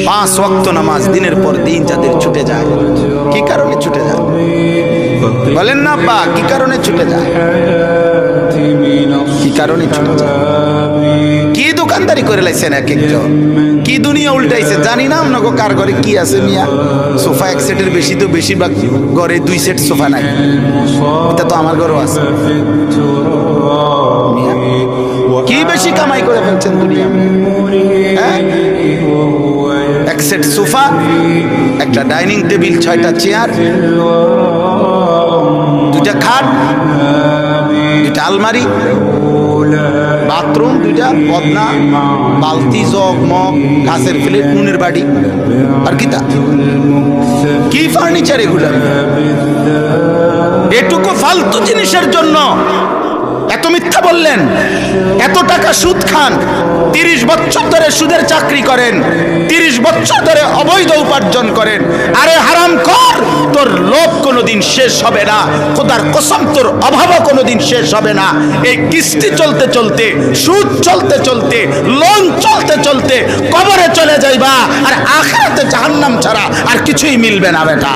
পাঁচ ওয়াক্ত নামাজ দিনের পর দিন যাদের ছুটে যায়, কি কারণে ছুটে যায় বলেন না আব্বা? কি কারণে ছুটে যায়? কি কারণে ছুটে যায়? কি দোকানদারি করে লাইছেন এক একজন, কি দুনিয়া উল্টাইছে জানি না। আপনাকে কার ঘরে কি আছে মিয়া? সোফা এক সেটের বেশি তো বেশিরভাগ ঘরে 2 সেট সোফা নাই। এটা তো আমার ঘরও আছে। কি বেশি কামাই করে ফেলছেন দুনিয়া? হ্যাঁ, এক সেট সোফা, একটা ডাইনিং টেবিল, 6টা চেয়ার, 2টা খাট, 2টা আলমারি, বাথরুম, 2টা বদনা, বালতি, জগ, মগ, কাঁচের প্লেট, নুনের বাড়ি, আর কি ফার্নিচার এগুলো? এটুকু ফালতু জিনিসের জন্য এত মিথ্যা বললেন, এত টাকা সুদ খান, 30 বছর ধরে সুদের চাকরি করেন, 30 বছর ধরে অবৈধ উপার্জন করেন। আরে হারাম কর, তোর লোভ কোনোদিন শেষ হবে না, খোদার কসম তোর অভাবও কোনোদিন শেষ হবে না। এই কিস্তি চলতে চলতে, সুদ চলতে চলতে, লোন চলতে চলতে কবরে চলে যাইবা, আর আখিরাতে জাহান্নাম ছাড়া আর কিছুই মিলবে না বেটা।